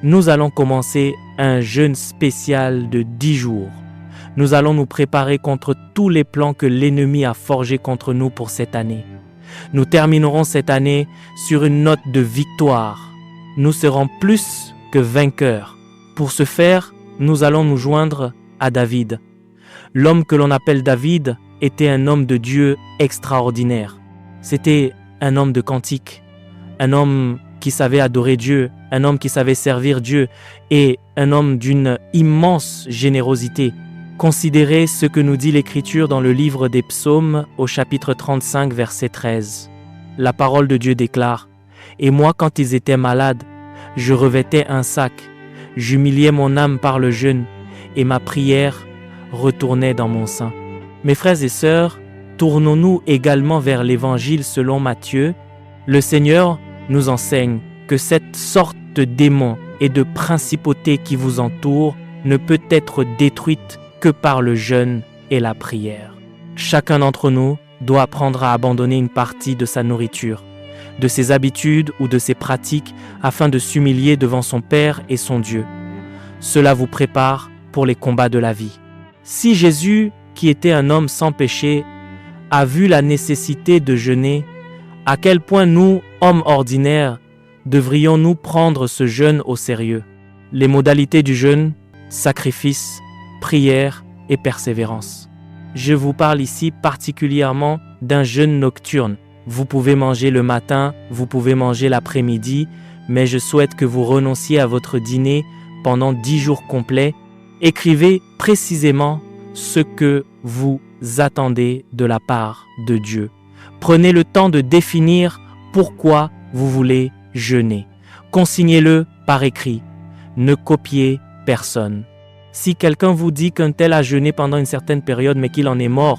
nous allons commencer un jeûne spécial de 10 jours. Nous allons nous préparer contre tous les plans que l'ennemi a forgés contre nous pour cette année. Nous terminerons cette année sur une note de victoire. Nous serons plus que vainqueurs. Pour ce faire, nous allons nous joindre à David. L'homme que l'on appelle David était un homme de Dieu extraordinaire. C'était un homme de cantique, un homme qui savait adorer Dieu, un homme qui savait servir Dieu et un homme d'une immense générosité. Considérez ce que nous dit l'Écriture dans le livre des Psaumes au chapitre 35, verset 13. La parole de Dieu déclare « Et moi, quand ils étaient malades, je revêtais un sac, j'humiliais mon âme par le jeûne, et ma prière retournait dans mon sein. » Mes frères et sœurs, tournons-nous également vers l'Évangile selon Matthieu. Le Seigneur nous enseigne que cette sorte de démon et de principauté qui vous entoure ne peut être détruite que par le jeûne et la prière. Chacun d'entre nous doit apprendre à abandonner une partie de sa nourriture, de ses habitudes ou de ses pratiques afin de s'humilier devant son Père et son Dieu. Cela vous prépare pour les combats de la vie. Si Jésus, qui était un homme sans péché, a vu la nécessité de jeûner, à quel point nous, hommes ordinaires, devrions-nous prendre ce jeûne au sérieux? Les modalités du jeûne, sacrifice, prière et persévérance. Je vous parle ici particulièrement d'un jeûne nocturne. Vous pouvez manger le matin, vous pouvez manger l'après-midi, mais je souhaite que vous renonciez à votre dîner pendant 10 jours complets. Écrivez précisément ce que vous attendez de la part de Dieu. Prenez le temps de définir pourquoi vous voulez jeûner. Consignez-le par écrit. Ne copiez personne. Si quelqu'un vous dit qu'un tel a jeûné pendant une certaine période mais qu'il en est mort,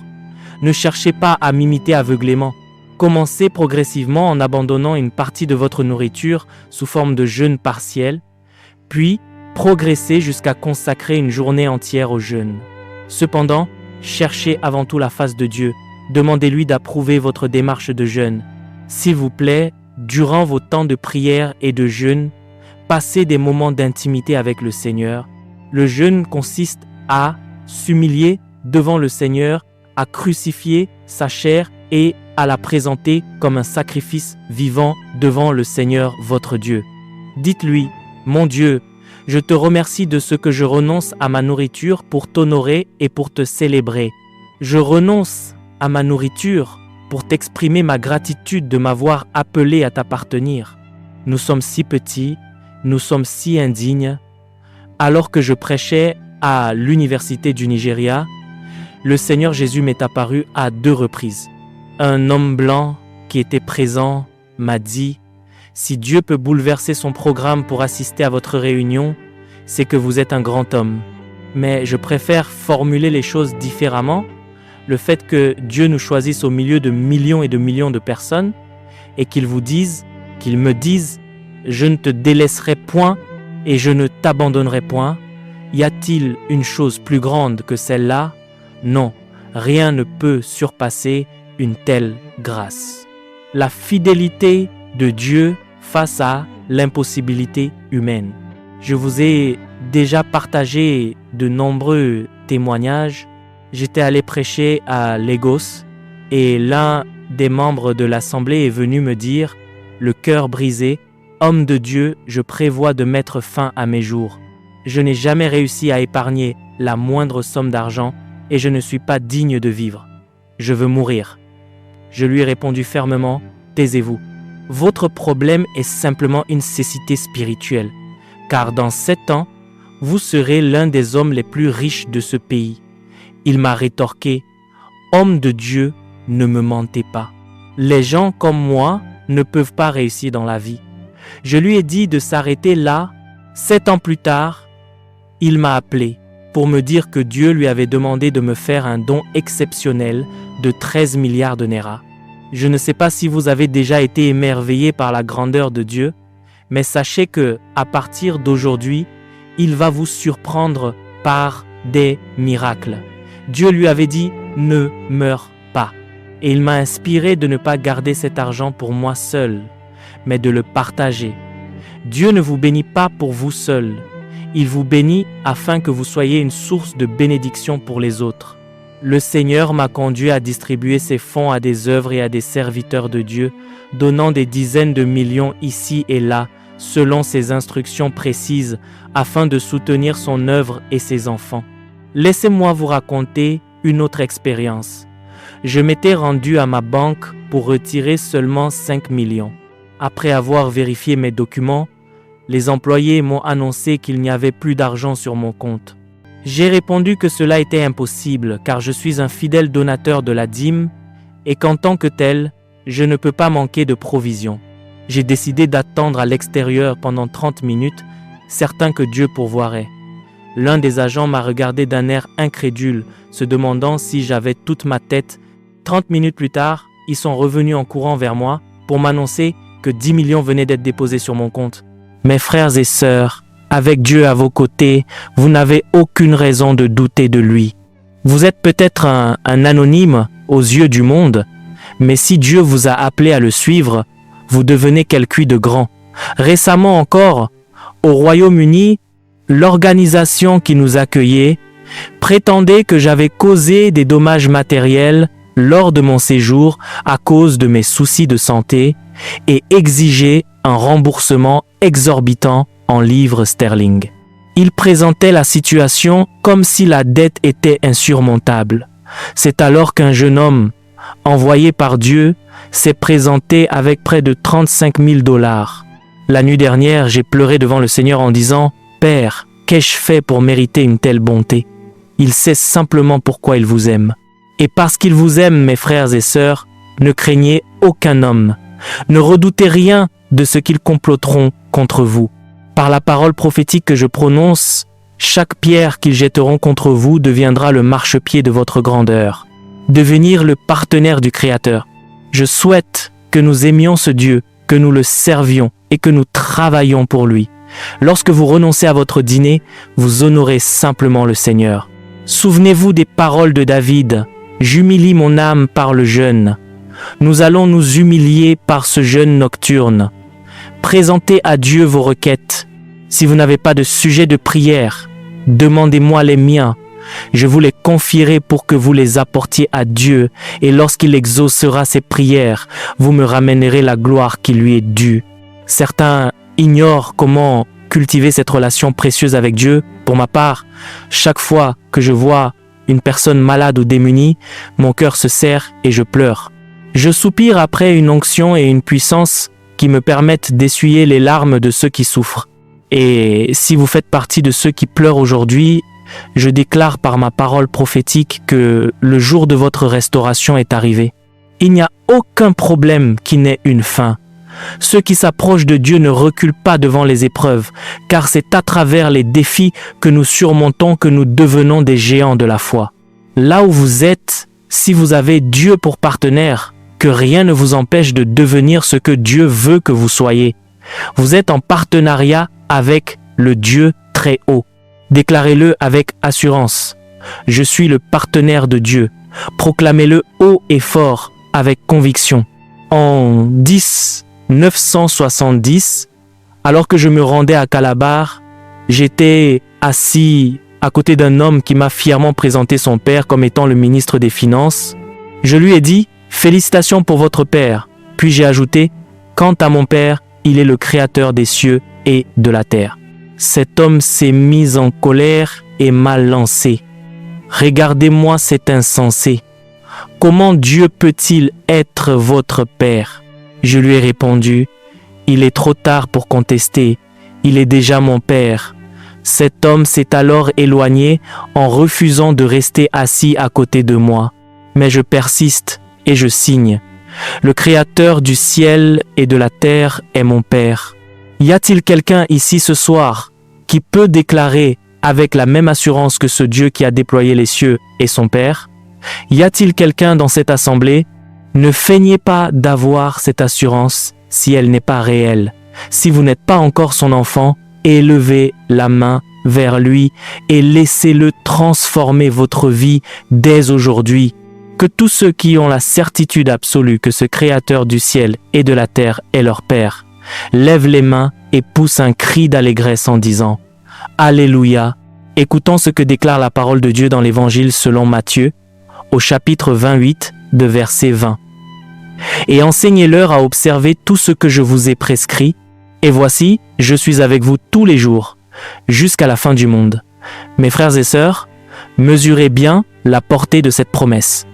ne cherchez pas à m'imiter aveuglément. Commencez progressivement en abandonnant une partie de votre nourriture sous forme de jeûne partiel, puis progressez jusqu'à consacrer une journée entière au jeûne. Cependant, cherchez avant tout la face de Dieu. Demandez-lui d'approuver votre démarche de jeûne. S'il vous plaît, durant vos temps de prière et de jeûne, passez des moments d'intimité avec le Seigneur. Le jeûne consiste à s'humilier devant le Seigneur, à crucifier sa chair et à la présenter comme un sacrifice vivant devant le Seigneur votre Dieu. Dites-lui, « Mon Dieu, je te remercie de ce que je renonce à ma nourriture pour t'honorer et pour te célébrer. Je renonce à ma nourriture pour t'exprimer ma gratitude de m'avoir appelé à t'appartenir. Nous sommes si petits, nous sommes si indignes. » Alors que je prêchais à l'université du Nigeria, le Seigneur Jésus m'est apparu à 2 reprises. Un homme blanc qui était présent m'a dit « Si Dieu peut bouleverser son programme pour assister à votre réunion, c'est que vous êtes un grand homme. » Mais je préfère formuler les choses différemment. Le fait que Dieu nous choisisse au milieu de millions et de millions de personnes et qu'il me dise « Je ne te délaisserai point et je ne t'abandonnerai point. » Y a-t-il une chose plus grande que celle-là? Non, rien ne peut surpasser une telle grâce. La fidélité de Dieu face à l'impossibilité humaine. Je vous ai déjà partagé de nombreux témoignages. J'étais allé prêcher à Lagos et l'un des membres de l'assemblée est venu me dire, le cœur brisé, « Homme de Dieu, je prévois de mettre fin à mes jours. Je n'ai jamais réussi à épargner la moindre somme d'argent et je ne suis pas digne de vivre. Je veux mourir. » Je lui ai répondu fermement, « Taisez-vous. Votre problème est simplement une cécité spirituelle, car dans 7 ans, vous serez l'un des hommes les plus riches de ce pays. » Il m'a rétorqué, « Homme de Dieu, ne me mentez pas. Les gens comme moi ne peuvent pas réussir dans la vie. » Je lui ai dit de s'arrêter là. 7 ans plus tard, il m'a appelé pour me dire que Dieu lui avait demandé de me faire un don exceptionnel de 13 milliards de naira. Je ne sais pas si vous avez déjà été émerveillé par la grandeur de Dieu, mais sachez que, à partir d'aujourd'hui, il va vous surprendre par des miracles. Dieu lui avait dit « Ne meurs pas ». Et il m'a inspiré de ne pas garder cet argent pour moi seul, mais de le partager. Dieu ne vous bénit pas pour vous seul. Il vous bénit afin que vous soyez une source de bénédiction pour les autres. Le Seigneur m'a conduit à distribuer ses fonds à des œuvres et à des serviteurs de Dieu, donnant des dizaines de millions ici et là, selon ses instructions précises, afin de soutenir son œuvre et ses enfants. Laissez-moi vous raconter une autre expérience. Je m'étais rendu à ma banque pour retirer seulement 5 millions. Après avoir vérifié mes documents, les employés m'ont annoncé qu'il n'y avait plus d'argent sur mon compte. J'ai répondu que cela était impossible car je suis un fidèle donateur de la dîme et qu'en tant que tel, je ne peux pas manquer de provisions. J'ai décidé d'attendre à l'extérieur pendant 30 minutes, certain que Dieu pourvoirait. L'un des agents m'a regardé d'un air incrédule, se demandant si j'avais toute ma tête. 30 minutes plus tard, ils sont revenus en courant vers moi pour m'annoncer que 10 millions venaient d'être déposés sur mon compte. Mes frères et sœurs, avec Dieu à vos côtés, vous n'avez aucune raison de douter de lui. Vous êtes peut-être un anonyme aux yeux du monde, mais si Dieu vous a appelé à le suivre, vous devenez quelqu'un de grand. Récemment encore, au Royaume-Uni, l'organisation qui nous accueillait prétendait que j'avais causé des dommages matériels lors de mon séjour à cause de mes soucis de santé et exigeait un remboursement exorbitant en livres sterling. Il présentait la situation comme si la dette était insurmontable. C'est alors qu'un jeune homme, envoyé par Dieu, s'est présenté avec près de 35 000 $. La nuit dernière, j'ai pleuré devant le Seigneur en disant « Père, qu'ai-je fait pour mériter une telle bonté ?» Il sait simplement pourquoi il vous aime. Et parce qu'il vous aime, mes frères et sœurs, ne craignez aucun homme. Ne redoutez rien de ce qu'ils comploteront contre vous. Par la parole prophétique que je prononce, chaque pierre qu'ils jetteront contre vous deviendra le marchepied de votre grandeur. Devenir le partenaire du Créateur. Je souhaite que nous aimions ce Dieu, que nous le servions et que nous travaillions pour lui. Lorsque vous renoncez à votre dîner, vous honorez simplement le Seigneur. Souvenez-vous des paroles de David. « J'humilie mon âme par le jeûne. » Nous allons nous humilier par ce jeûne nocturne. Présentez à Dieu vos requêtes. Si vous n'avez pas de sujet de prière, demandez-moi les miens. Je vous les confierai pour que vous les apportiez à Dieu, et lorsqu'il exaucera ces prières, vous me ramènerez la gloire qui lui est due. Certains ignorent comment cultiver cette relation précieuse avec Dieu. Pour ma part, chaque fois que je vois une personne malade ou démunie, mon cœur se serre et je pleure. Je soupire après une onction et une puissance qui me permettent d'essuyer les larmes de ceux qui souffrent. Et si vous faites partie de ceux qui pleurent aujourd'hui, je déclare par ma parole prophétique que le jour de votre restauration est arrivé. Il n'y a aucun problème qui n'ait une fin. Ceux qui s'approchent de Dieu ne reculent pas devant les épreuves, car c'est à travers les défis que nous surmontons que nous devenons des géants de la foi. Là où vous êtes, si vous avez Dieu pour partenaire, que rien ne vous empêche de devenir ce que Dieu veut que vous soyez. Vous êtes en partenariat avec le Dieu très haut. Déclarez-le avec assurance. Je suis le partenaire de Dieu. Proclamez-le haut et fort avec conviction. En 1970, alors que je me rendais à Calabar, j'étais assis à côté d'un homme qui m'a fièrement présenté son père comme étant le ministre des Finances. Je lui ai dit « Félicitations pour votre père ». Puis j'ai ajouté « Quant à mon père, il est le créateur des cieux et de la terre ». Cet homme s'est mis en colère et m'a lancé. « Regardez-moi cet insensé. Comment Dieu peut-il être votre père ?» Je lui ai répondu « Il est trop tard pour contester. Il est déjà mon père. » Cet homme s'est alors éloigné en refusant de rester assis à côté de moi. Mais je persiste et je signe. Le Créateur du ciel et de la terre est mon Père. Y a-t-il quelqu'un ici ce soir qui peut déclarer avec la même assurance que ce Dieu qui a déployé les cieux est son Père? Y a-t-il quelqu'un dans cette assemblée? Ne feignez pas d'avoir cette assurance si elle n'est pas réelle. Si vous n'êtes pas encore son enfant, élevez la main vers lui et laissez-le transformer votre vie dès aujourd'hui. Que tous ceux qui ont la certitude absolue que ce Créateur du ciel et de la terre est leur Père, lèvent les mains et pousse un cri d'allégresse en disant « Alléluia ». Écoutons ce que déclare la parole de Dieu dans l'Évangile selon Matthieu, au chapitre 28, de verset 20. « Et enseignez-leur à observer tout ce que je vous ai prescrit, et voici, je suis avec vous tous les jours, jusqu'à la fin du monde. » Mes frères et sœurs, mesurez bien la portée de cette promesse.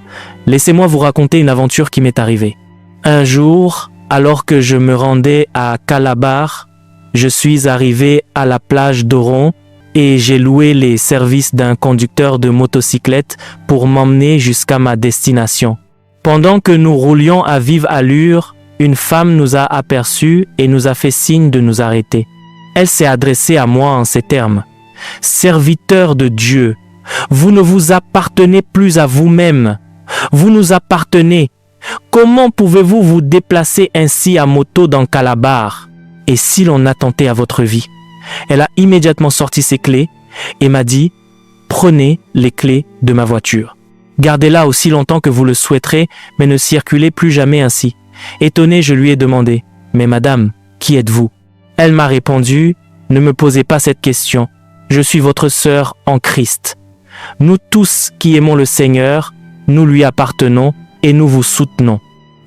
Laissez-moi vous raconter une aventure qui m'est arrivée. Un jour, alors que je me rendais à Calabar, je suis arrivé à la plage d'Oron et j'ai loué les services d'un conducteur de motocyclette pour m'emmener jusqu'à ma destination. Pendant que nous roulions à vive allure, une femme nous a aperçus et nous a fait signe de nous arrêter. Elle s'est adressée à moi en ces termes. « Serviteur de Dieu, vous ne vous appartenez plus à vous-même. Vous nous appartenez. Comment pouvez-vous vous déplacer ainsi à moto dans Calabar? Et si l'on attentait à votre vie ?» Elle a immédiatement sorti ses clés et m'a dit « Prenez les clés de ma voiture. Gardez-la aussi longtemps que vous le souhaiterez, mais ne circulez plus jamais ainsi. » Étonné, je lui ai demandé « Mais madame, qui êtes-vous » Elle m'a répondu « Ne me posez pas cette question. Je suis votre sœur en Christ. Nous tous qui aimons le Seigneur, nous lui appartenons et nous vous soutenons.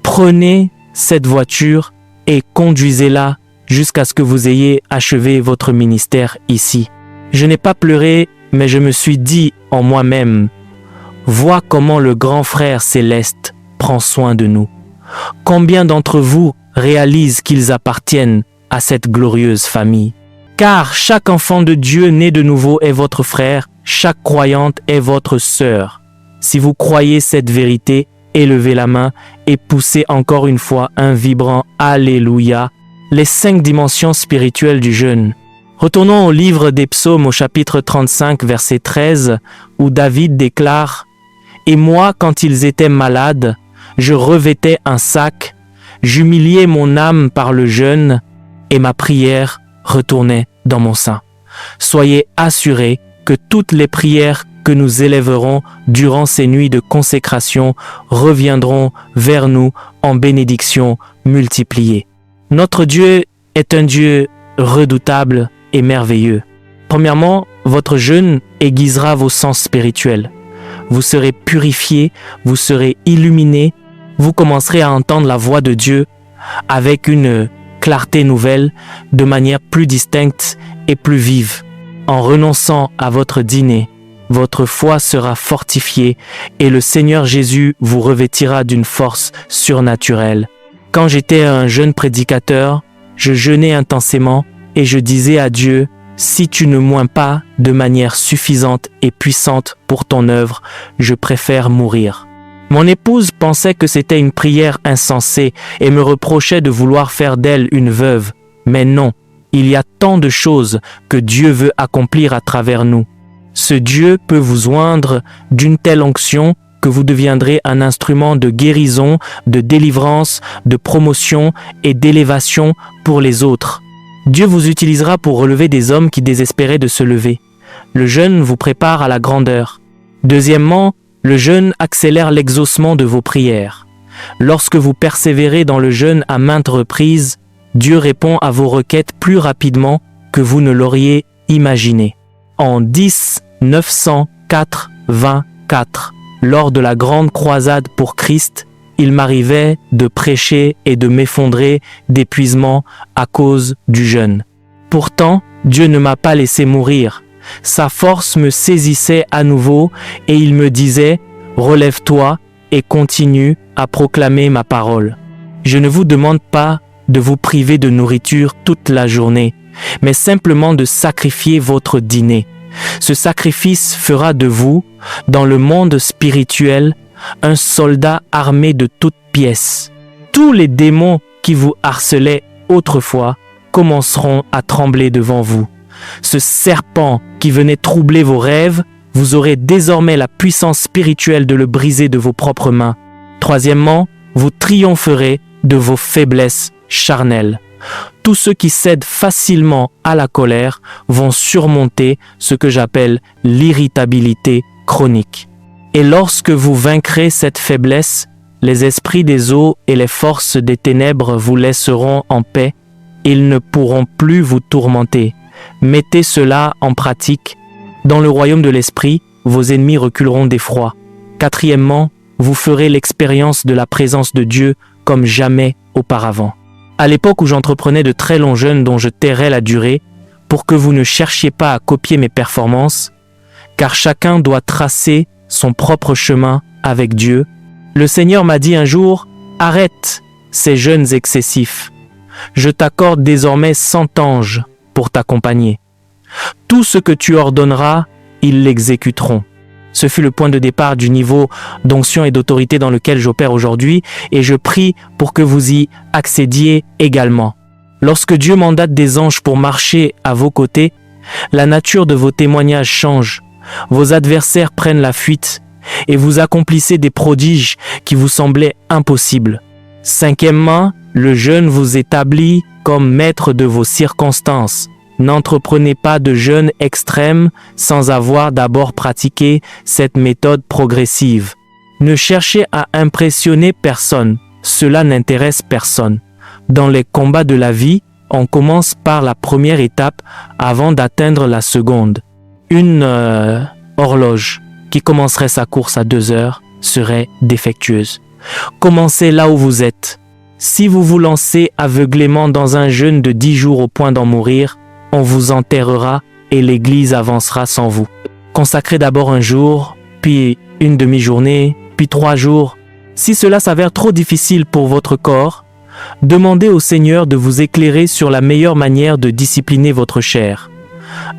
Prenez cette voiture et conduisez-la jusqu'à ce que vous ayez achevé votre ministère ici. » Je n'ai pas pleuré, mais je me suis dit en moi-même, vois comment le grand frère céleste prend soin de nous. Combien d'entre vous réalisent qu'ils appartiennent à cette glorieuse famille? Car chaque enfant de Dieu né de nouveau est votre frère, chaque croyante est votre sœur. Si vous croyez cette vérité, élevez la main et poussez encore une fois un vibrant Alléluia. Les 5 dimensions spirituelles du jeûne. Retournons au livre des Psaumes au chapitre 35, verset 13, où David déclare « Et moi, quand ils étaient malades, je revêtais un sac, j'humiliais mon âme par le jeûne, et ma prière retournait dans mon sein. » Soyez assurés que toutes les prières que nous élèverons durant ces nuits de consécration reviendront vers nous en bénédictions multipliées. Notre Dieu est un Dieu redoutable et merveilleux. Premièrement, votre jeûne aiguisera vos sens spirituels. Vous serez purifiés, vous serez illuminés, vous commencerez à entendre la voix de Dieu avec une clarté nouvelle, de manière plus distincte et plus vive. En renonçant à votre dîner, votre foi sera fortifiée et le Seigneur Jésus vous revêtira d'une force surnaturelle. Quand j'étais un jeune prédicateur, je jeûnais intensément et je disais à Dieu, « Si tu ne m'oins pas de manière suffisante et puissante pour ton œuvre, je préfère mourir. » Mon épouse pensait que c'était une prière insensée et me reprochait de vouloir faire d'elle une veuve. Mais non, il y a tant de choses que Dieu veut accomplir à travers nous. Ce Dieu peut vous oindre d'une telle onction que vous deviendrez un instrument de guérison, de délivrance, de promotion et d'élévation pour les autres. Dieu vous utilisera pour relever des hommes qui désespéraient de se lever. Le jeûne vous prépare à la grandeur. Deuxièmement, le jeûne accélère l'exaucement de vos prières. Lorsque vous persévérez dans le jeûne à maintes reprises, Dieu répond à vos requêtes plus rapidement que vous ne l'auriez imaginé. En 10-904, lors de la grande croisade pour Christ, il m'arrivait de prêcher et de m'effondrer d'épuisement à cause du jeûne. Pourtant, Dieu ne m'a pas laissé mourir. Sa force me saisissait à nouveau et il me disait « Relève-toi et continue à proclamer ma parole. » Je ne vous demande pas de vous priver de nourriture toute la journée, mais simplement de sacrifier votre dîner. Ce sacrifice fera de vous, dans le monde spirituel, un soldat armé de toutes pièces. Tous les démons qui vous harcelaient autrefois commenceront à trembler devant vous. Ce serpent qui venait troubler vos rêves, vous aurez désormais la puissance spirituelle de le briser de vos propres mains. Troisièmement, vous triompherez de vos faiblesses charnelles. Tous ceux qui cèdent facilement à la colère vont surmonter ce que j'appelle l'irritabilité chronique. Et lorsque vous vaincrez cette faiblesse, les esprits des eaux et les forces des ténèbres vous laisseront en paix ils ne pourront plus vous tourmenter. Mettez cela en pratique. Dans le royaume de l'esprit, vos ennemis reculeront d'effroi. Quatrièmement, vous ferez l'expérience de la présence de Dieu comme jamais auparavant. À l'époque où j'entreprenais de très longs jeûnes dont je tairais la durée, pour que vous ne cherchiez pas à copier mes performances, car chacun doit tracer son propre chemin avec Dieu, le Seigneur m'a dit un jour, « Arrête ces jeûnes excessifs. Je t'accorde désormais 100 anges pour t'accompagner. Tout ce que tu ordonneras, ils l'exécuteront. » Ce fut le point de départ du niveau d'onction et d'autorité dans lequel j'opère aujourd'hui et je prie pour que vous y accédiez également. Lorsque Dieu mandate des anges pour marcher à vos côtés, la nature de vos témoignages change, vos adversaires prennent la fuite et vous accomplissez des prodiges qui vous semblaient impossibles. Cinquièmement, le jeûne vous établit comme maître de vos circonstances. N'entreprenez pas de jeûne extrême sans avoir d'abord pratiqué cette méthode progressive. Ne cherchez à impressionner personne, cela n'intéresse personne. Dans les combats de la vie, on commence par la première étape avant d'atteindre la seconde. Une horloge qui commencerait sa course à 2 heures serait défectueuse. Commencez là où vous êtes. Si vous vous lancez aveuglément dans un jeûne de 10 jours au point d'en mourir, on vous enterrera et l'Église avancera sans vous. Consacrez d'abord un jour, puis une demi-journée, puis 3 jours. Si cela s'avère trop difficile pour votre corps, demandez au Seigneur de vous éclairer sur la meilleure manière de discipliner votre chair.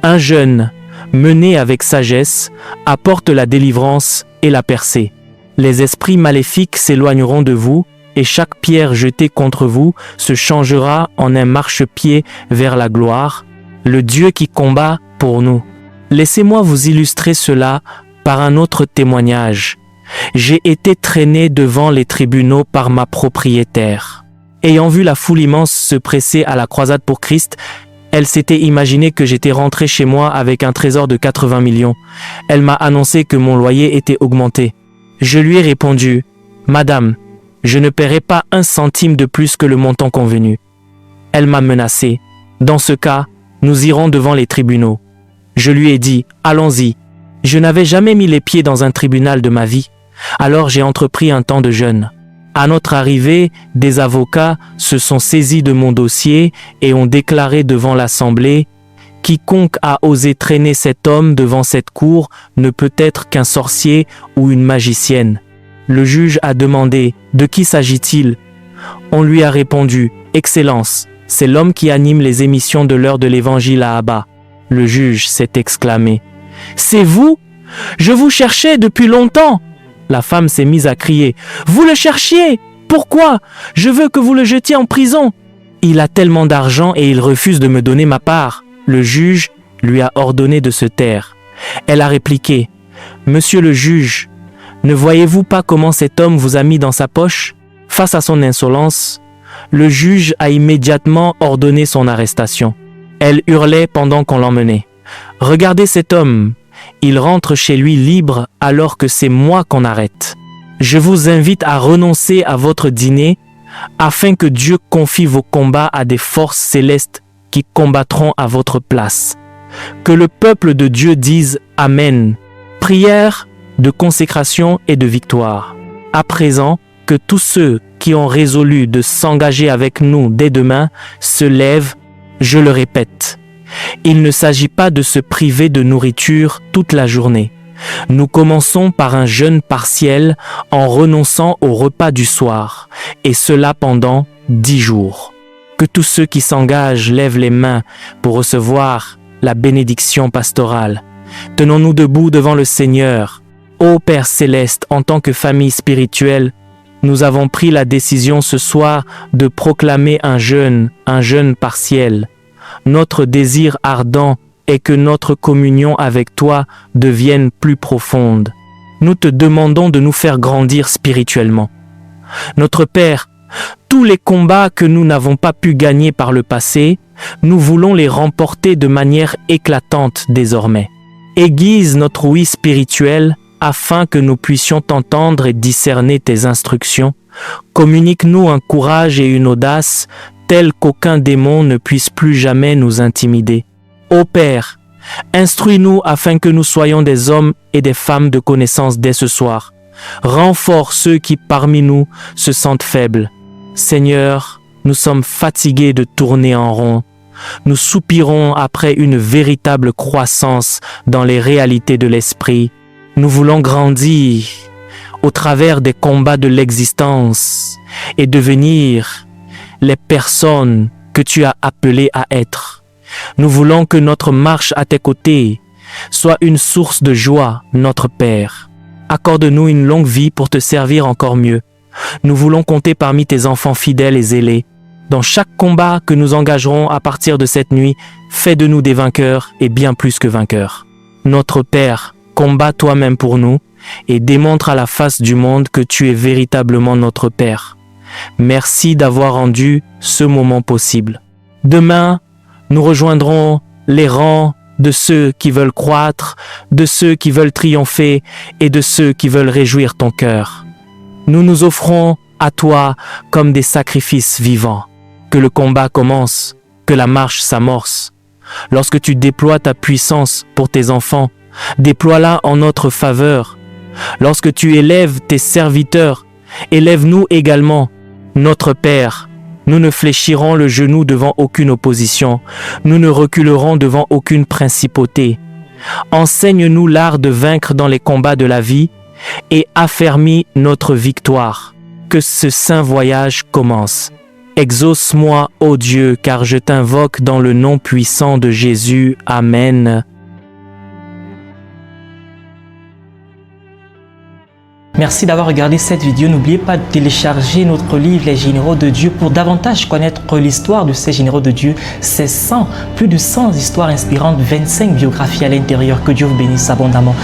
Un jeûne mené avec sagesse apporte la délivrance et la percée. Les esprits maléfiques s'éloigneront de vous et chaque pierre jetée contre vous se changera en un marchepied vers la gloire, le Dieu qui combat pour nous. Laissez-moi vous illustrer cela par un autre témoignage. J'ai été traîné devant les tribunaux par ma propriétaire. Ayant vu la foule immense se presser à la croisade pour Christ, elle s'était imaginé que j'étais rentré chez moi avec un trésor de 80 millions. Elle m'a annoncé que mon loyer était augmenté. Je lui ai répondu, « Madame, je ne paierai pas 1 centime de plus que le montant convenu. » Elle m'a menacé. Dans ce cas, nous irons devant les tribunaux. Je lui ai dit, « Allons-y. » Je n'avais jamais mis les pieds dans un tribunal de ma vie. Alors j'ai entrepris un temps de jeûne. À notre arrivée, des avocats se sont saisis de mon dossier et ont déclaré devant l'Assemblée « Quiconque a osé traîner cet homme devant cette cour ne peut être qu'un sorcier ou une magicienne. » Le juge a demandé « De qui s'agit-il » On lui a répondu « Excellence, c'est l'homme qui anime les émissions de l'heure de l'Évangile à Abba. » Le juge s'est exclamé « C'est vous? Je vous cherchais depuis longtemps !» La femme s'est mise à crier « Vous le cherchiez? Pourquoi? Je veux que vous le jetiez en prison. » Il a tellement d'argent et il refuse de me donner ma part. Le juge lui a ordonné de se taire. Elle a répliqué « Monsieur le juge, ne voyez-vous pas comment cet homme vous a mis dans sa poche ?» Face à son insolence, le juge a immédiatement ordonné son arrestation. Elle hurlait pendant qu'on l'emmenait. « Regardez cet homme, il rentre chez lui libre alors que c'est moi qu'on arrête. Je vous invite à renoncer à votre dîner afin que Dieu confie vos combats à des forces célestes qui combattront à votre place. Que le peuple de Dieu dise Amen. Prière de consécration et de victoire. À présent, que tous ceux qui ont résolu de s'engager avec nous dès demain se lèvent, je le répète. Il ne s'agit pas de se priver de nourriture toute la journée. Nous commençons par un jeûne partiel en renonçant au repas du soir, et cela pendant 10 jours. Que tous ceux qui s'engagent lèvent les mains pour recevoir la bénédiction pastorale. Tenons-nous debout devant le Seigneur. Ô Père Céleste, en tant que famille spirituelle, nous avons pris la décision ce soir de proclamer un jeûne partiel. Notre désir ardent est que notre communion avec toi devienne plus profonde. Nous te demandons de nous faire grandir spirituellement. Notre Père, tous les combats que nous n'avons pas pu gagner par le passé, nous voulons les remporter de manière éclatante désormais. Aiguise notre ouïe spirituelle afin que nous puissions t'entendre et discerner tes instructions. Communique-nous un courage et une audace tel qu'aucun démon ne puisse plus jamais nous intimider. Ô Père, instruis-nous afin que nous soyons des hommes et des femmes de connaissance dès ce soir. Renforce ceux qui parmi nous se sentent faibles. Seigneur, nous sommes fatigués de tourner en rond. Nous soupirons après une véritable croissance dans les réalités de l'esprit. Nous voulons grandir au travers des combats de l'existence et devenir les personnes que tu as appelées à être. Nous voulons que notre marche à tes côtés soit une source de joie, notre Père. Accorde-nous une longue vie pour te servir encore mieux. Nous voulons compter parmi tes enfants fidèles et zélés. Dans chaque combat que nous engagerons à partir de cette nuit, fais de nous des vainqueurs et bien plus que vainqueurs. Notre Père, combat toi-même pour nous et démontre à la face du monde que tu es véritablement notre Père. Merci d'avoir rendu ce moment possible. Demain, nous rejoindrons les rangs de ceux qui veulent croître, de ceux qui veulent triompher et de ceux qui veulent réjouir ton cœur. Nous nous offrons à toi comme des sacrifices vivants. Que le combat commence, que la marche s'amorce. Lorsque tu déploies ta puissance pour tes enfants, déploie-la en notre faveur. Lorsque tu élèves tes serviteurs, élève-nous également. Notre Père, nous ne fléchirons le genou devant aucune opposition. Nous ne reculerons devant aucune principauté. Enseigne-nous l'art de vaincre dans les combats de la vie et affermis notre victoire. Que ce saint voyage commence. Exauce-moi, ô Dieu, car je t'invoque dans le nom puissant de Jésus. Amen. Merci d'avoir regardé cette vidéo. N'oubliez pas de télécharger notre livre Les Généraux de Dieu pour davantage connaître l'histoire de ces généraux de Dieu. C'est plus de 100 histoires inspirantes, 25 biographies à l'intérieur. Que Dieu vous bénisse abondamment.